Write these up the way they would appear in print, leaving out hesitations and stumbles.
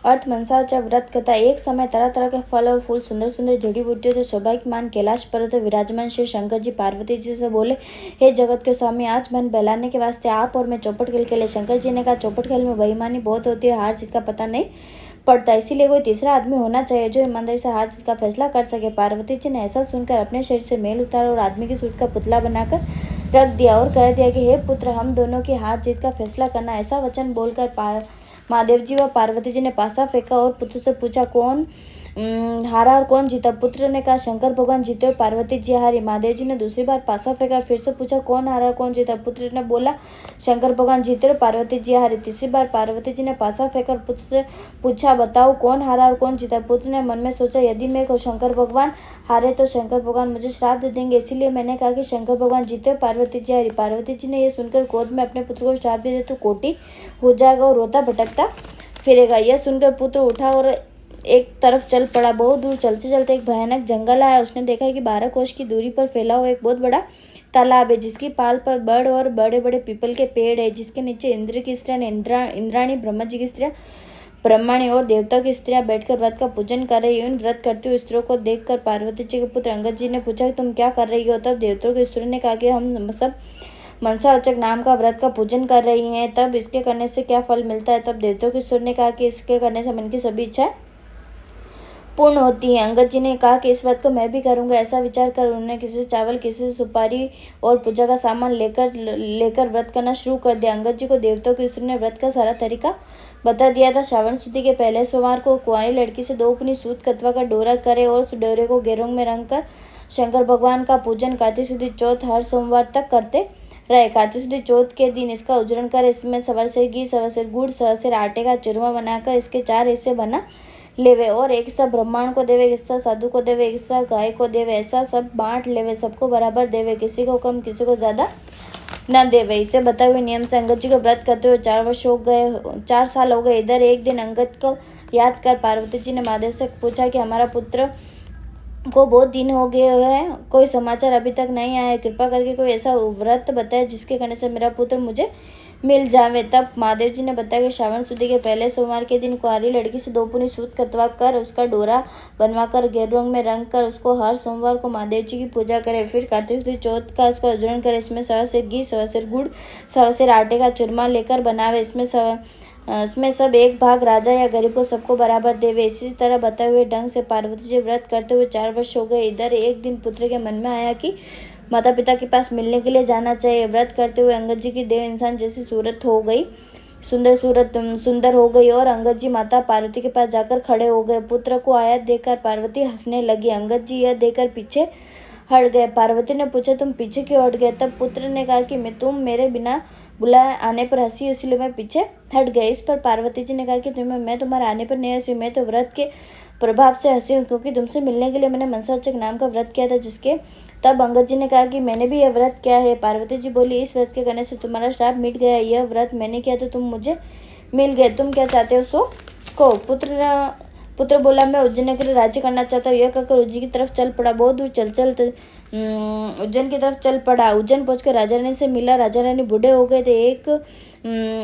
अर्थ मनसाचा व्रत कथा। एक समय तरह तरह के फल और फूल, सुंदर सुंदर जड़ी बूटियों से सौभाग्यमान कैलाश पर्वत विराजमान श्री शंकर जी पार्वती जी से बोले, हे जगत के स्वामी, आज मन बहलाने के वास्ते आप और मैं चौपट खेल खेले। शंकर जी ने कहा, चौपट खेल में बेईमानी बहुत होती है, हार जीत का पता नहीं पड़ता, इसीलिए कोई तीसरा आदमी होना चाहिए जो ईमानदारी से हार जीत का फैसला कर सके। पार्वती जी ने ऐसा सुनकर अपने शरीर से मेल उतारा और आदमी की सूरत का पुतला बनाकर रख दिया और कह दिया कि हे पुत्र, हम दोनों की हार जीत का फैसला करना। ऐसा वचन बोलकर महादेव जी व पार्वती जी ने पासा फेंका और पुत्र से पूछा, कौन हारा और कौन जीता? पुत्र ने कहा, शंकर भगवान जीते और पार्वती जी हारी। महादेव जी ने दूसरी बार पासा फेंका, फिर से पूछा, कौन हारा और कौन जीता? पुत्र ने बोला, शंकर भगवान जीते और पार्वती जी हारी। तीसरी बार पार्वती जी ने पासा फेंका और पुत्र से पूछा, बताओ कौन हारा और कौन जीता? पुत्र ने मन में सोचा, यदि मैं को शंकर भगवान हारे तो शंकर भगवान मुझे श्राप दे देंगे, इसीलिए मैंने कहा कि शंकर भगवान जीते और पार्वती जी हारी। पार्वती जी ने यह सुनकर क्रोध में अपने पुत्र को श्राप दे तो कोटी हो जाएगा और रोता भटकता फिरेगा। यह सुनकर पुत्र उठा और एक तरफ चल पड़ा। बहुत दूर चलते चलते एक भयानक जंगल आया। उसने देखा कि 12 कोस की दूरी पर फैला हुआ एक बहुत बड़ा तालाब है, जिसकी पाल पर बड़ और बड़े बड़े पीपल के पेड़ है, जिसके नीचे इंद्र की स्त्रियां, इंद्राणी, ब्रह्मा जी की स्त्रियां, ब्रह्माणी और देवताओं की स्त्रियां बैठकर व्रत का पूजन कर रही है। उन व्रत करती हुई स्त्रियों को देखकर पार्वती जी के पुत्र अंगद जी ने पूछा, तुम क्या कर रही हो? तब देवताओं की स्त्रियों ने कहा कि हम सब मनसावाचक नाम का व्रत का पूजन कर रही हैं। तब इसके करने से क्या फल मिलता है? तब देवताओं की स्त्रियों ने कहा कि इसके करने से मन की सभी इच्छाएं पूर्ण होती है। अंगद जी ने कहा कि इस व्रत को मैं भी करूंगा। ऐसा विचार कर उन्होंने किसी से चावल, किसी से सुपारी और पूजा का सामान लेकर व्रत करना शुरू कर दिया। अंगद जी को देवताओं की स्त्री ने व्रत का सारा तरीका बता दिया था। श्रावण शुद्धि के पहले सोमवार को कुंवारी लड़की से 2 पुनी सूत कतवा का डोरा करे और उस डोरे को गेरों में रंग कर शंकर भगवान का पूजन कार्तिक शुद्धि चौथ हर सोमवार तक करते रहे। कार्तिक शुद्धि चौथ के दिन इसका उजरण कर इसमें सवा सेर घी, सवा सेर गुड़, सवा सेर आटे का चूरमा बनाकर इसके 4 हिस्से बना लेवे और एक हिस्सा ब्रह्मांड को देवे, एक हिस्सा साधु को देवे, एक हिस्सा गाय को देवे। ऐसा सब बांट लेवे, सबको बराबर देवे, किसी को कम किसी को ज्यादा न देवे। इसे बताए हुए नियम से अंगद जी को व्रत करते हुए 4 साल हो गए। इधर एक दिन अंगद को याद कर पार्वती जी ने महादेव से पूछा कि हमारा पुत्र को बहुत दिन हो गए हैं, कोई समाचार अभी तक नहीं आया, कृपा करके कोई ऐसा व्रत बताए जिसके करने से मेरा पुत्र मुझे मिल जावे। तब महादेव जी ने बताया कि श्रावण शुद्धि के पहले सोमवार के दिन कुंवारी लड़की से 2 पुनी सूत कतवा कर उसका डोरा बनवाकर गेरू रंग में रंग कर उसको हर सोमवार को महादेव जी की पूजा करे। फिर कार्तिक शुद्धि चौथ का उसका उजरण करे। इसमें सवा सेर घी, सवा सेर गुड़, सवा सेर आटे का चूरमा लेकर बनावे। इसमें सब एक भाग राजा या गरीब को सबको बराबर देवे। इसी तरह बताए हुए ढंग से पार्वती जी व्रत करते हुए 4 वर्ष हो गए। इधर एक दिन पुत्र के मन में आया कि माता पिता के पास मिलने के लिए जाना चाहिए। व्रत करते हुए अंगद जी की देह इंसान जैसी सूरत हो गई, सुंदर हो गई और अंगद जी माता पार्वती के पास जाकर खड़े हो गए। पुत्र को आया देखकर पार्वती हंसने लगी। अंगद जी यह देखकर पीछे हट गए। पार्वती ने पूछा, तुम पीछे क्यों हट गए? तब पुत्र ने कहा कि तुम मेरे बिना बुलाए आने पर हंसी, इसलिए मैं पीछे हट गए। इस पर पार्वती जी ने कहा कि मैं तुम्हारे आने पर नहीं हंसी, मैं तो व्रत के प्रभाव से हंसी हूँ, क्योंकि तुमसे मिलने के लिए मैंने मनसाचक नाम का व्रत किया था जिसके। तब अंगद जी ने कहा कि मैंने भी यह व्रत किया है। पार्वती जी बोली, इस व्रत के करने से तुम्हारा श्राप मिट गया। यह व्रत मैंने किया तो तुम मुझे मिल गए, तुम क्या चाहते हो सो को। पुत्र बोला, मैं उज्जैन के लिए राज्य करना चाहता हूँ। यह कहकर उज्जैन की तरफ चल पड़ा। बहुत दूर उज्जैन की तरफ चल पड़ा। उज्जैन पहुंचकर राजा रानी से मिला। राजा रानी बूढ़े हो गए थे।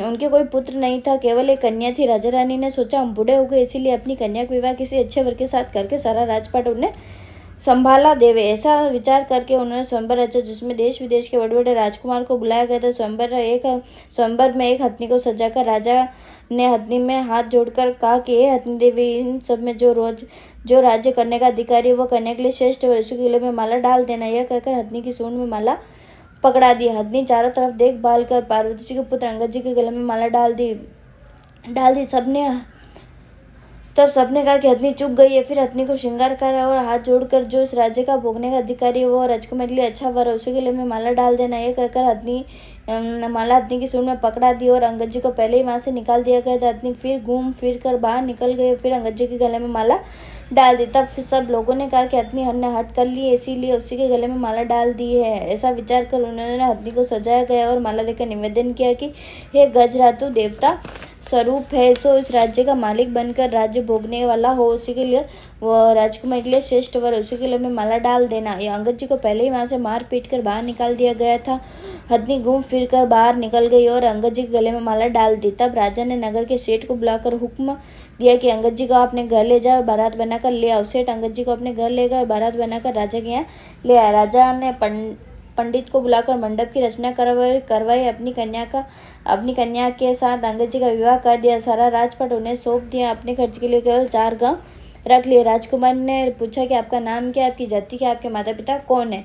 उनके कोई पुत्र नहीं था, केवल एक कन्या थी। राजा रानी ने सोचा, हम बूढ़े हो गए, इसीलिए अपनी कन्या का विवाह किसी अच्छे वर के साथ करके सारा राजपाट उन्हें संभाला देवे। ऐसा विचार करके उन्होंने स्वयंवर रचा, जिसमें देश विदेश के बड़े बड़े राजकुमार को बुलाया गया था। स्वयंवर में एक हथनी को सजाकर राजा ने हथनी में हाथ जोड़कर कहा कि हे हथनी देवी, इन सब में जो राज्य करने का अधिकारी है वो कन्या के लिए श्रेष्ठ और के गले में माला डाल देना। यह कहकर हथनी की सूंड में माला पकड़ा दी। हथनी चारों तरफ देखभाल कर पार्वती जी के पुत्र अंगद जी के गले में माला डाल दी। सबने कहा कि हथनी चुप गई है। फिर हथनी को श्रृंगार करा और हाथ जोड़कर जो इस राज्य का भोगने का अधिकारी है वो राजकुमार के लिए अच्छा वर है, उसी के लिए में माला डाल देना। ये कहकर माला हथनी की सूंड में पकड़ा दी और अंगद जी को पहले ही वहां से निकाल दिया गया था। हथनी फिर घूम फिर कर बाहर निकल गई, फिर अंगद जी के गले में माला डाल दी। तब सब लोगों ने कहा कि हथनी ने हट कर ली है, इसीलिए उसी के गले में माला डाल दी है। ऐसा विचार कर उन्होंने हथनी को सजाया गया और माला देकर निवेदन किया कि हे गजरातु देवता स्वरूप है, सो इस राज्य का मालिक बनकर राज्य भोगने वाला हो, उसी के लिए वो राजकुमार के लिए श्रेष्ठ वर, उसी के लिए मैं माला डाल देना। ये अंगद जी को पहले ही वहां से मार पीट कर बाहर निकाल दिया गया था। हथनी घूम फिर कर बाहर निकल गई और अंगद जी के गले में माला डाल दी। तब राजा ने नगर के सेठ को बुलाकर हुक्म दिया कि अंगद जी को अपने घर ले जाओ, बारात बनाकर ले आओ। सेठ अंगद जी को अपने घर ले गए, बारात बनाकर राजा के यहाँ ले आया। राजा ने पंडित को बुलाकर मंडप की रचना करवाई। अपनी कन्या के साथ अंगद जी का विवाह कर दिया। सारा राजपाट उन्हें सौंप दिया। अपने खर्च के लिए केवल 4 गांव रख लिए। राजकुमार ने पूछा कि आपका नाम क्या है, आपकी जाति क्या, आपके माता पिता कौन है।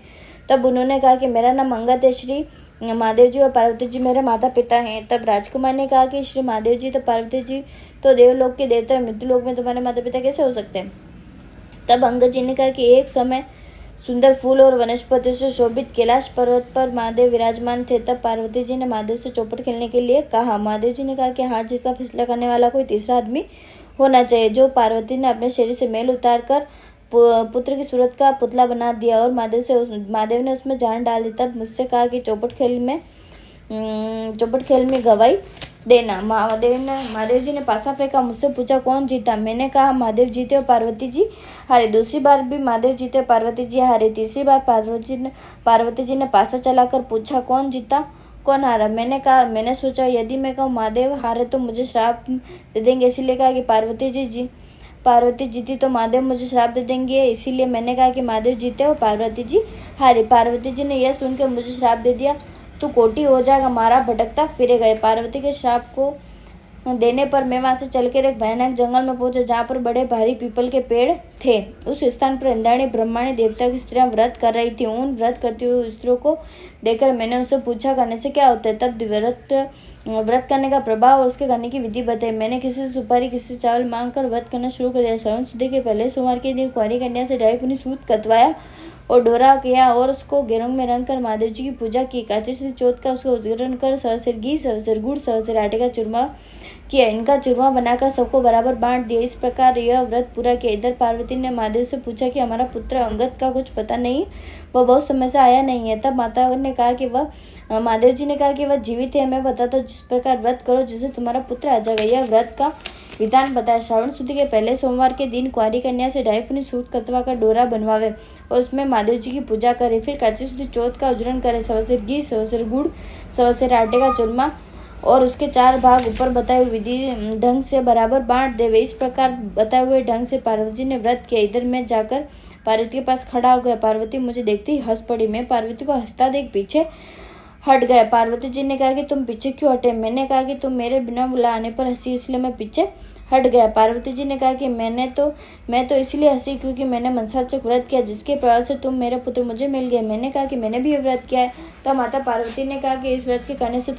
तब उन्होंने कहा कि मेरा नाम अंगद है, श्री महादेव जी और पार्वती जी मेरे माता पिता हैं। तब राजकुमार ने कहा कि श्री महादेव जी तो पार्वती जी तो देवलोक के देवता है, मृत्युलोक में तुम्हारे माता पिता कैसे हो सकते हैं। तब अंगद जी ने कहा कि एक समय सुंदर फूल और वनस्पतियों से शोभित कैलाश पर्वत पर महादेव विराजमान थे। तब पार्वती जी ने महादेव से चौपट खेलने के लिए कहा। महादेव जी ने कहा कि हार जीत का फैसला करने वाला कोई तीसरा आदमी होना चाहिए। जो पार्वती ने अपने शरीर से मैल उतार कर पुत्र की सूरत का पुतला बना दिया और महादेव ने उसमें जान डाल दी। तब मुझसे कहा कि चौपट खेल में गवाही देना। महादेव जी ने पासा फेंका। मुझसे पूछा कौन जीता। मैंने कहा महादेव जीते और पार्वती जी हारे। दूसरी बार भी महादेव जीते और पार्वती जी हारे। तीसरी बार पार्वती जी ने पासा चलाकर पूछा कौन जीता कौन हारा। मैंने सोचा यदि मैं कहूँ महादेव हारे तो मुझे श्राप दे देंगे, इसीलिए कहा कि पार्वती जीती तो महादेव मुझे श्राप दे देंगे, इसीलिए मैंने कहा कि महादेव जीते और पार्वती जी हारे। पार्वती जी ने यह सुनकर मुझे श्राप दे दिया, तू कोटी हो जाएगा, मारा भटकता फिरेगा। पार्वती के श्राप को देने पर मैं वहां से चलकर एक भयानक जंगल में पहुंचा जहाँ पर बड़े भारी पीपल के पेड़ थे। उस स्थान पर इंद्राणी ब्रह्माणी देवता की स्त्रियां व्रत कर रही थी। उन व्रत करती हुई स्त्रियों को देखकर मैंने उनसे पूछा करने से क्या होता है। तब व्रत करने का प्रभाव और उसके करने की विधि बताई। मैंने किसी से सुपारी किसी से चावल मांगकर व्रत करना शुरू कर दिया। श्रावण शुद्ध के पहले सोमवार के दिन कुंवारी कन्या से ढाई पुनी सूत कतवाया और डोरा किया और उसको गेरंग में रंग कर महादेव जी की पूजा की। कार्तिक चौथ का उसको उजगरण कर सवसेर घी सवसेर गुड़ सवसेर आटे का चूरमा किया। इनका चूरमा बनाकर सबको बराबर बांट दिया। इस प्रकार यह व्रत पूरा किया। इधर पार्वती ने महादेव से पूछा कि हमारा पुत्र अंगद का कुछ पता नहीं, वह बहुत समय से आया नहीं है। तब महादेव जी ने कहा कि वह जीवित है। मैं बताता हूँ, जिस प्रकार व्रत करो जिससे तुम्हारा पुत्र आ जाएगा। यह व्रत का विधान बताया। श्रावण शुद्ध के पहले सोमवार के दिन कुंवारी कन्या से ढाई पुनी सूत कतवा का डोरा बनवावे और उसमें महादेव जी की पूजा करे। फिर कार्तिक शुद्ध चौथ का उजरण करे। सवसेर घी सवसेर गुड़ सवसेर आटे का चूरमा और उसके 4 भाग ऊपर बताए हुए विधि ढंग से बराबर बांट देवे। इस प्रकार बताए हुए ढंग से पार्वती जी ने व्रत किया। इधर मैं जाकर पार्वती के पास खड़ा हो गया। पार्वती मुझे देखती ही हंस पड़ी। मैं पार्वती को हंसता देख पीछे हट गया। पार्वती जी ने कहा कि तुम पीछे क्यों हटे। मैंने कहा कि तुम मेरे बिना बुलाने पर हंसी, इसलिए मैं पीछे हट गया। पार्वती जी ने कहा कि मैं तो इसलिए हंसी क्योंकि मैंने मनसाचक व्रत किया, जिसके प्रभाव से तुम मेरे पुत्र मुझे मिल गए। मैंने कहा कि मैंने भी ये व्रत किया है। तब माता पार्वती ने कहा कि इस व्रत के करने से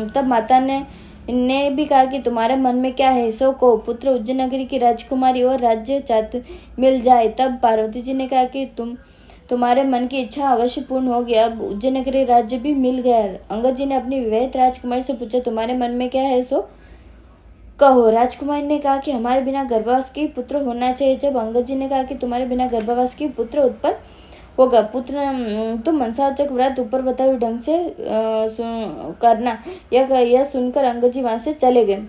तब माता ने भी कहा कि तुम्हारे मन में क्या है, सो को पुत्र उज्जैन नगरी की राजकुमारी और राज्य चात मिल जाए। तब पार्वती जी ने कहा कि तुम्हारे मन की इच्छा अवश्य पूर्ण होगी। अब उज्जैन नगरी राज्य भी मिल गया। अंगद जी ने अपनी विवाहित राजकुमारी से पूछा तुम्हारे मन में क्या है, सो कहो। राजकुमारी ने कहा कि हमारे बिना गर्भवास के पुत्र होना चाहिए। जब अंगद जी ने कहा कि तुम्हारे बिना गर्भवास के पुत्र उत्पन्न होगा, तुम मनसाचक व्रत ऊपर बताए हुए ढंग से करना। यह सुनकर अंगद जी वहां से चले गए।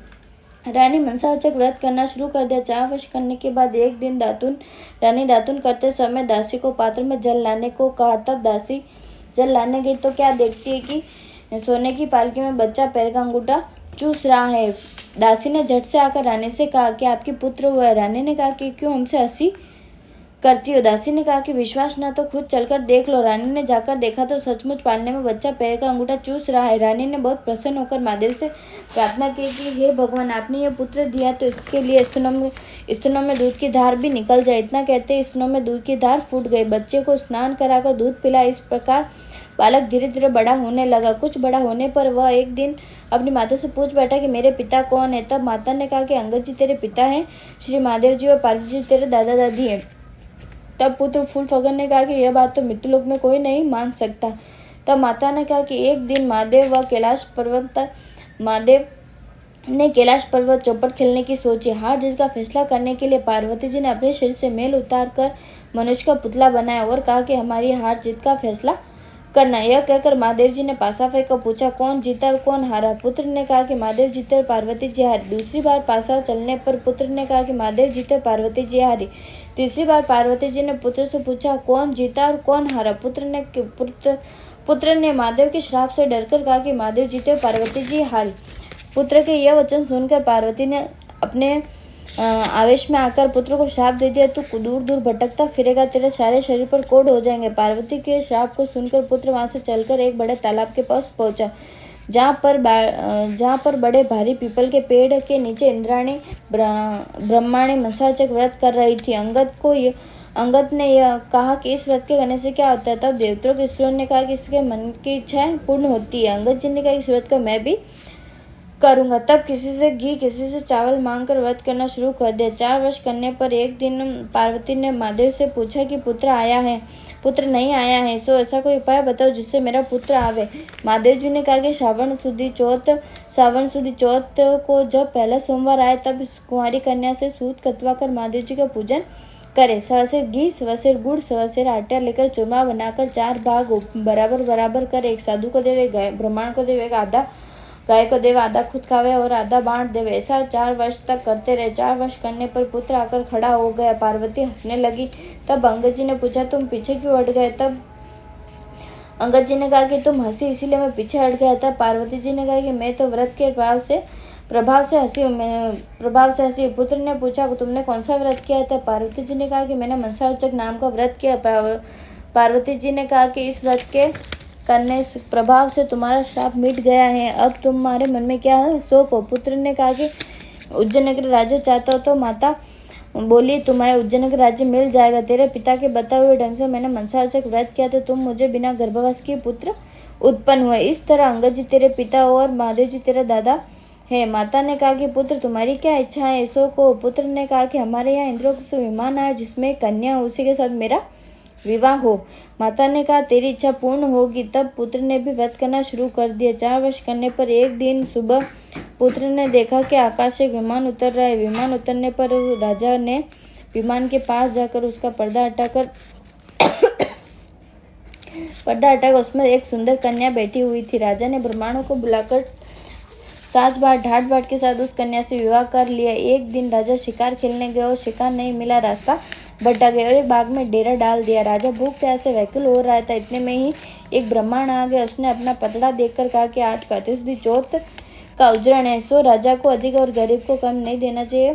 रानी मनसाचक व्रत करना शुरू कर दिया। 4 वर्ष करने के बाद एक दिन रानी दातुन करते समय दासी को पात्र में जल लाने को कहा। तब दासी जल लाने गई तो क्या देखती है कि सोने की पालकी में बच्चा पैर का अंगूठा चूस रहा है। दासी ने झट से आकर रानी से कहा कि आपकी पुत्र हुआ है। रानी ने कहा कि क्यों हमसे हंसी करती हो। दासी ने कहा कि विश्वास ना तो खुद चलकर देख लो। रानी ने जाकर देखा तो सचमुच पालने में बच्चा पैर का अंगूठा चूस रहा है। रानी ने बहुत प्रसन्न होकर महादेव से प्रार्थना की कि हे भगवान, आपने ये पुत्र दिया तो इसके लिए स्तनों में दूध की धार भी निकल जाए। इतना कहते स्तनों में दूध की धार फूट गई। बच्चे को स्नान कराकर दूध पिलाया। इस प्रकार बालक धीरे धीरे बड़ा होने लगा। कुछ बड़ा होने पर वह एक दिन अपनी माता से पूछ बैठा कि मेरे पिता कौन है। तब माता ने कहा कि अंगद जी तेरे पिता हैं, श्री महादेव जी और पार्वती जी तेरे दादा दादी हैं। तब पुत्र फूल फगन ने कहा कि यह बात तो मृत्युलोक में कोई नहीं मान सकता। तब माता ने कहा कि एक दिन महादेव ने कैलाश पर्वत चौपट खेलने की सोची। हार जीत का फैसला करने के लिए पार्वती जी ने अपने शरीर से मैल उतार कर मनुष्य का पुतला बनाया और कहा कि हमारी हार जीत का फैसला करना। यह कहकर महादेव जी ने पासा फेंका, पूछा कौन जीता और कौन हारा। पुत्र ने कहा कि महादेव जीते और पार्वती जी हारी। दूसरी बार पासा चलने पर पुत्र ने कहा कि महादेव जीते और पार्वती जी हारी। तीसरी बार पार्वती जी ने पुत्र से पूछा कौन जीता और कौन हारा। पुत्र ने महादेव के श्राप से डरकर कहा कि महादेव जीते और पार्वती जी हारी। पुत्र के यह वचन सुनकर पार्वती ने अपने आवेश में आकर पुत्र को श्राप दे दिया, तू दूर दूर भटकता फिरेगा, तेरे सारे शरीर पर कोढ़ हो जाएंगे। पार्वती के श्राप को सुनकर पुत्र वहां से चलकर एक बड़े तालाब के पास पहुंचा, जहाँ पर बड़े भारी पीपल के पेड़ के नीचे इंद्राणी ब्रह्माणी मंसाचक व्रत कर रही थी। अंगद ने यह कहा कि इस व्रत के करने से क्या होता है। तब देवताओं की स्त्रियों ने कहा कि इसके मन की इच्छाएं पूर्ण होती है। अंगद जी ने कहा इस व्रत को मैं भी करूंगा। तब किसी से घी किसी से चावल मांगकर व्रत करना शुरू कर दिया। 4 वर्ष करने पर एक दिन पार्वती ने महादेव से पूछा कि पुत्र नहीं आया है, सो ऐसा कोई उपाय बताओ जिससे मेरा पुत्र आवे। महादेव जी ने कहा कि श्रावण सुदी चौथ को जब पहला सोमवार आए तब इस कुंवारी कन्या से सूत कतवा कर महादेव जी का पूजन करे। सवासेर घी, सवासेर गुड़, सवासेर आटा लेकर चूरमा बनाकर 4 भाग बराबर कर एक साधु को देवे, ब्राह्मण को देवे, आधा गाय को देवे, आधा खुद खावे और आधा बांट देवे। ऐसा 4 वर्ष तक करते रहे। 4 वर्ष करने पर पुत्र आकर खड़ा हो गया। पार्वती हंसने लगी। तब अंगद जी ने पूछा तुम पीछे क्यों हट गए। तब अंगद जी ने कहा कि तुम हंसी इसीलिए मैं पीछे हट गया था। पार्वती जी ने कहा कि मैं तो व्रत के प्रभाव से हंसी हूँ। पुत्र ने पूछा तुमने कौन सा व्रत किया था। पार्वती जी ने कहा कि मैंने मनसाचक नाम का व्रत किया। पार्वती जी ने कहा कि इस व्रत के करने से प्रभाव से तुम्हारा श्राप मिट गया है। अब तुम्हारे मन में क्या है सो को। पुत्र ने कहा कि उज्जैन नगर राज्य चाहता हो। तो माता बोली तुम्हारे उज्जैन नगर राज्य मिल जाएगा। तेरे पिता के बताए हुए ढंग से मैंने मनसाचक व्रत किया तो तुम मुझे बिना गर्भवास के पुत्र उत्पन्न हुए। इस तरह अंगद जी तेरे पिता और महादेव जी तेरा दादा है। माता ने कहा कि पुत्र तुम्हारी क्या इच्छा है सो को। पुत्र ने कहा कि हमारे यहाँ इंद्र से विमान आया जिसमें कन्या उसी के साथ मेरा विवाह हो। माता ने कहा तेरी इच्छा पूर्ण होगी। तब पुत्र ने भी व्रत करना शुरू कर दिया। 4 वर्ष करने पर एक दिन सुबह पुत्र ने देखा कि आकाश से एक विमान उतर रहा है। विमान उतरने पर राजा ने विमान के पास जाकर उसका पर्दा हटाकर उसमें एक सुंदर कन्या बैठी हुई थी। राजा ने ब्राह्मणों को बुलाकर साज ढाट बाट के साथ उस कन्या से विवाह कर लिया। एक दिन राजा शिकार खेलने गए और शिकार नहीं मिला, रास्ता भटक गए और एक बाग में डेरा डाल दिया। राजा भूख प्यास से व्याकुल हो रहा था। इतने में ही एक ब्राह्मण आ गया। उसने अपना पतड़ा देखकर कहा कि आज कार्तिक सुदी चौथ का उजरण है, सो राजा को अधिक और गरीब को कम नहीं देना चाहिए,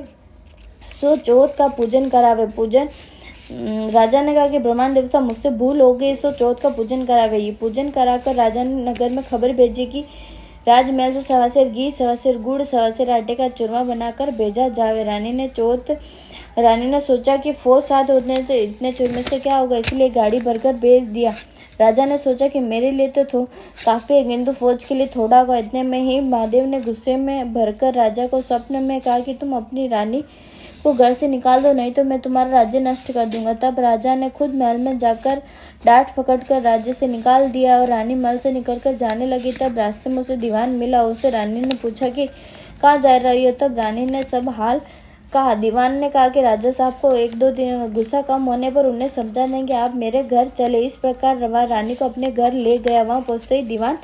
सो चौथ का पूजन करावे। राजा ने कहा कि ब्रह्मांड देवता मुझसे भूल हो गई, सो चौथ का पूजन करावे। ये पूजन कराकर राजा ने नगर में खबर भेजी कि राजमहल से सवासेर घी, सवासेर गुड़, सवासेर आटे का चूरमा बनाकर भेजा जावे। रानी ने सोचा कि फौज साथ होने तो इतने चूरमे से क्या होगा, इसलिए गाड़ी भरकर भेज दिया। राजा ने सोचा कि मेरे लिए तो काफी है, किंतु फौज के लिए थोड़ा होगा। इतने में ही महादेव ने गुस्से में भरकर राजा को स्वप्न में कहा कि तुम अपनी रानी को घर से निकाल दो, नहीं तो मैं तुम्हारा राज्य नष्ट कर दूंगा। तब राजा ने खुद महल में जाकर डांट पकड़कर राज्य से निकाल दिया और रानी महल से निकलकर जाने लगी। तब रास्ते में उसे दीवान मिला। उससे रानी ने पूछा कि कहाँ जा रही हो। तब रानी ने सब हाल कहा। दीवान ने कहा कि राजा साहब को 1-2 दिन गुस्सा कम होने पर उन्हें समझा देंगे, आप मेरे घर चले। इस प्रकार रवा रानी को अपने घर ले गया। वहां पहुंचते ही दीवान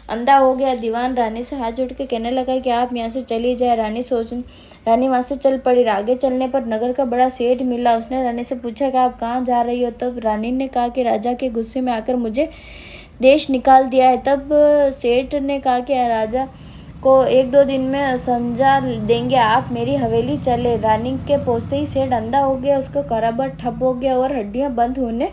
अंधा हो गया। दीवान रानी से हाथ जोड़ के कहने लगा कि आप यहाँ से चली जाए। रानी वहां से चल पड़ी। आगे चलने पर नगर का बड़ा सेठ मिला। उसने रानी से पूछा कि आप कहाँ जा रही हो। तब रानी ने कहा कि राजा के गुस्से में आकर मुझे देश निकाल दिया है। तब सेठ ने कहा कि राजा को 1-2 दिन में समझा देंगे, आप मेरी हवेली चले। रानी के पहुंचते ही सेठ अंधा हो गया। उसका कराबर ठप हो गया और हड्डियां बंद होने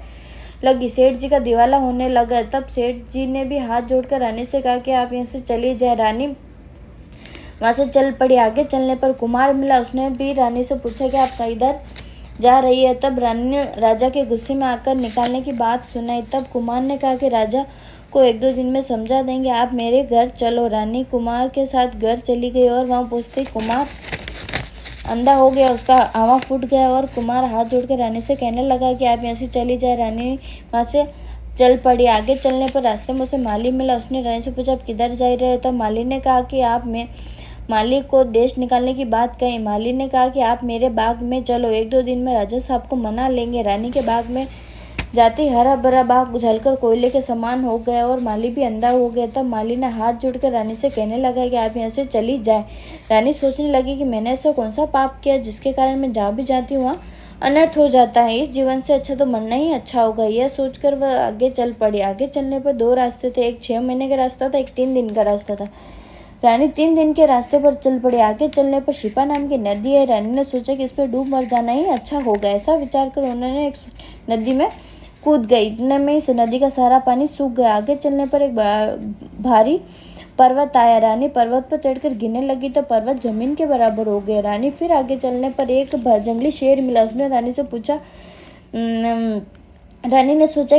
लगी। सेठ जी का दिवाला होने लगा। तब सेठ जी ने भी हाथ जोड़कर रानी से कहा कि आप यहाँ से चली जाए। रानी वहां से चल पड़ी। आगे चलने पर कुमार मिला। उसने भी रानी से पूछा कि आप इधर जा रही है। तब रानी ने राजा के गुस्से में आकर निकालने की बात सुनाई। तब कुमार ने कहा कि राजा को 1-2 दिन में समझा देंगे, आप मेरे घर चलो। रानी कुमार के साथ घर चली गई और वहां पहुंचते ही कुमार अंधा हो गया। उसका आवा फूट गया और कुमार हाथ जोड़कर रानी से कहने लगा कि आप यहाँ से चली जाए। रानी वहां से चल पड़ी। आगे चलने पर रास्ते में उसे माली मिला। उसने रानी से पूछा, आप किधर जा रहे हो। तब माली ने कहा कि आप माली को देश निकालने की बात कही। माली ने कहा कि आप मेरे बाग में चलो, 1-2 दिन में राजा साहब को मना लेंगे। रानी के बाग में जाते हरा भरा बाग जलकर कोयले के समान हो गया और माली भी अंधा हो गया। तब माली ने हाथ जोड़कर रानी से कहने लगा कि आप यहाँ से चली जाए। रानी सोचने लगी कि मैंने ऐसा कौन सा पाप किया जिसके कारण मैं जहाँ भी जाती हूँ वहाँ अनर्थ हो जाता है। इस जीवन से अच्छा तो मरना ही अच्छा होगा। यह सोचकर वह आगे चल पड़ी। आगे चलने पर 2 रास्ते थे, एक 6 महीने का रास्ता था, एक 3 दिन का रास्ता था। रानी 3 दिन के रास्ते पर चल पड़ी। आगे चलने पर शिपा नाम की नदी है। रानी ने सोचा कि इस पर डूब मर जाना ही अच्छा होगा। ऐसा विचार कर उन्होंने एक नदी में कूद गई। इतने में इस नदी का सारा पानी सूख गया। आगे चलने पर एक भारी पर्वत आया। रानी पर्वत पर चढ़कर गिरने लगी तो पर्वत जमीन के बराबर हो गया। रानी फिर आगे चलने पर एक जंगली शेर मिला। उसने रानी से पूछा रानी ने सोचा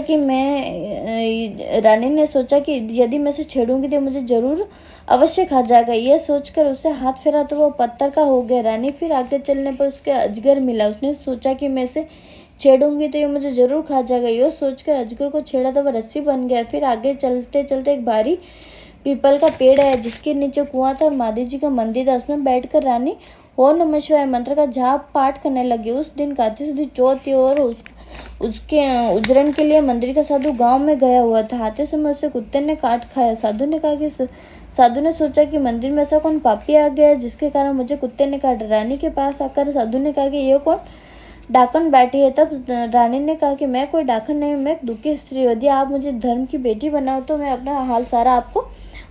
कि यदि मैं इसे छेड़ूंगी तो मुझे जरूर अवश्य खा जाएगा। यह सोचकर उसे हाथ फेरा तो वो पत्थर का हो गया। रानी फिर आगे चलने पर उसके अजगर मिला। उसने सोचा कि मैं इसे छेड़ूंगी तो ये मुझे जरूर खा जाएगा। यह सोचकर अजगर को छेड़ा तो वह रस्सी बन गया। फिर आगे चलते चलते एक भारी पीपल का पेड़ है जिसके नीचे कुआं था और महादेव जी का मंदिर था। उसमें बैठकर रानी ओम नमः शिवाय मंत्र का जाप पाठ करने लगी। उस दिन कार्तिक सुदी चौथ थी और उसके उजरण के लिए मंदिर का साधु गांव में गया हुआ था। आते समय उसे कुत्ते ने काट खाया। साधु ने सोचा कि मंदिर में ऐसा कौन पापी आ गया जिसके कारण मुझे कुत्ते ने काटा। रानी के पास आकर साधु ने कहा कि ये कौन डाकन बैठी है। तब रानी ने कहा कि मैं कोई डाकन नहीं, मैं एक दुखी स्त्री हूँ। यदि आप मुझे धर्म की बेटी बनाओ तो मैं अपना हाल सारा आपको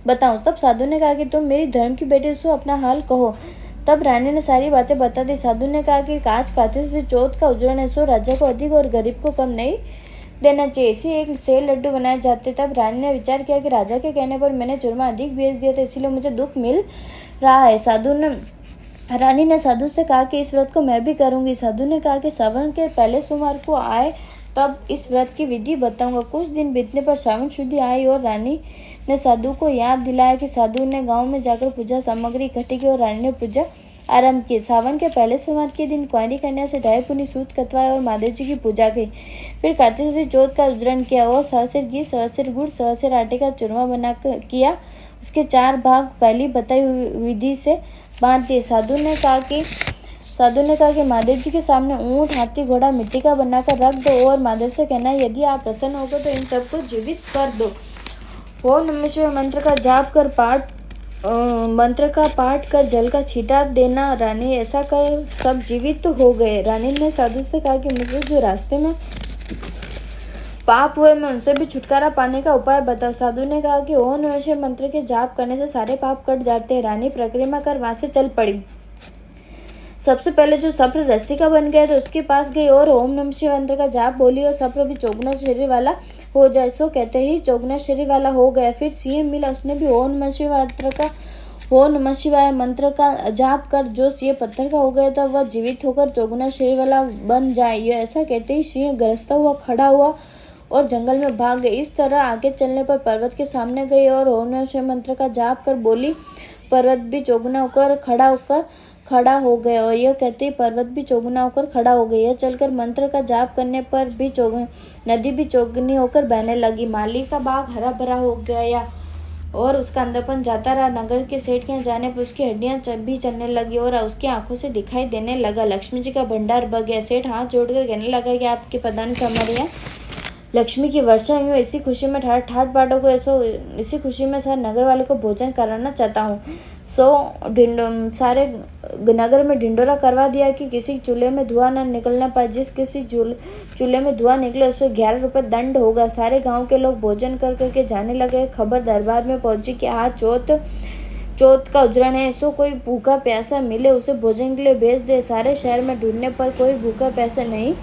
बताऊं। तब साधु ने कहा कि तुम मेरी धर्म की बेटी सो अपना हाल कहो। तब रानी ने सारी बातें बता दी। साधु ने कहा कि आज कार्तिक चौथ का उजड़न है, सो राजा को अधिक और गरीब को कम नहीं देना चाहिए। इसी एक सेल लड्डू बनाए जाते। तब रानी ने विचार किया कि राजा के कहने पर मैंने चूरमा अधिक बेच दिया था, इसीलिए मुझे दुख मिल रहा है। रानी ने साधु से कहा कि इस व्रत को मैं भी करूंगी। साधु ने कहा कि श्रावण के पहले सोमवार को आए तब इस व्रत की विधि बताऊंगा। कुछ दिन बीतने पर श्रावण शुद्धि आई और रानी ने साधु को याद दिलाया कि साधु ने गांव में जाकर पूजा सामग्री इकट्ठी की और रानी ने पूजा आरंभ की। सावन के पहले सोमवार के दिन कुंवारी कन्या से 2.5 पुनी सूत कतवाए और महादेव जी की पूजा की। फिर कार्तिक सुदी चौथ का उजड़न किया और 100 सेर घी, 100 सेर गुड़, 100 सेर आटे का चूरमा बनाकर किया। उसके 4 भाग पहली बताई हुई विधि से बांट दिए। साधु ने कहा कि महादेव जी के सामने ऊंट, हाथी, घोड़ा मिट्टी का बनाकर रख दो और महादेव से कहना यदि आप प्रसन्न होकर तो इन सबको जीवित कर दो। ओम नमः शिवाय मंत्र का पाठ कर जल का छींटा देना। रानी ऐसा कर सब जीवित हो गए। रानी ने साधु से कहा कि मुझे जो रास्ते में पाप हुए मैं उनसे भी छुटकारा पाने का उपाय बताओ। साधु ने कहा कि ओम नमः शिवाय मंत्र के जाप करने से सारे पाप कट जाते हैं। रानी परिक्रमा कर वहां से चल पड़ी। सबसे पहले जो सप्र रस्सी का बन गया तो उसके पास गई और ओम नमः शिवाय मंत्र का जाप बोली और सप्र भी चौगुना शरीर वाला हो जाए। सो कहते ही चौगुना शरीर वाला हो गया। फिर सिंह मिला, उसने भी ओम नमः शिवाय मंत्र का जाप कर जो सिंह पत्थर का हो गया था वह जीवित होकर चौगुना शरीर वाला बन जाए। यह ऐसा कहते ही सिंह गरजता हुआ खड़ा हुआ और जंगल में भाग गए। इस तरह आगे चलने पर पर्वत के सामने गई और ओम नमः शिवाय मंत्र का जाप कर बोली। पर्वत भी चौगुना होकर खड़ा हो गए और यह कहते ही पर्वत भी चौगुना होकर खड़ा हो गया। यह चलकर मंत्र का जाप करने पर भी नदी भी चौगुनी होकर बहने लगी। माली का बाग हरा भरा हो गया और उसका अंदरपन जाता रहा। नगर के सेठ के यहाँ जाने पर उसकी हड्डियां भी चलने लगी और उसकी आंखों से दिखाई देने लगा। लक्ष्मी जी का भंडार भर गया। सेठ हाथ जोड़कर कहने लगा कि आपके प्रधान से हमारे यहाँ लक्ष्मी की वर्षा हुई। इसी खुशी में ठाट बाटों को इसी खुशी में सारे नगर वाले को भोजन कराना चाहता हूँ। सारे नगर में ढिंडोरा करवा दिया कि किसी चूल्हे में धुआं न निकलना पाए। जिस किसी चूल्हे में धुआं निकले उसे 11 रुपये दंड होगा। सारे गांव के लोग भोजन कर करके जाने लगे। खबर दरबार में पहुंची कि आज चौथ का उजड़न है, सो कोई भूखा प्यासा मिले उसे भोजन के लिए भेज दे। सारे शहर में ढूंढने पर कोई भूखा प्यासा नहीं,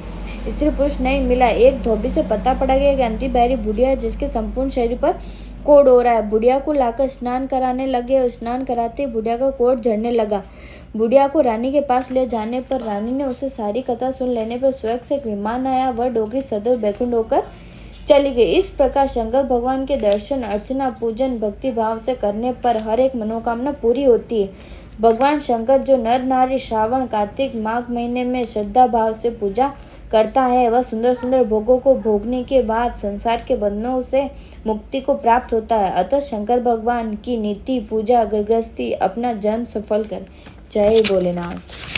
स्त्री पुरुष नहीं मिला। एक धोबी से पता पड़ा गया कि अंती बहरी बुढ़िया है जिसके संपूर्ण शरीर पर कोढ़ हो रहा है। बुढ़िया को लाकर स्नान कराने लगे और स्नान कराते बुढ़िया का कोढ़ झड़ने लगा। बुढ़िया को रानी के पास ले जाने पर रानी ने उसे सारी कथा सुन लेने पर स्वर्ग से एक विमान आया। वह डोगरी सदैव बैकुंठ होकर चली गई। इस प्रकार शंकर भगवान के दर्शन, अर्चना, पूजन भक्ति भाव से करने पर हर एक मनोकामना पूरी होती है। भगवान शंकर जो नर नारी श्रावण, कार्तिक, माघ महीने में श्रद्धा भाव से पूजा करता है वह सुंदर सुंदर भोगों को भोगने के बाद संसार के बंधनों से मुक्ति को प्राप्त होता है। अतः शंकर भगवान की नीति पूजा गृहस्थी अपना जन्म सफल कर। जय भोलेनाथ।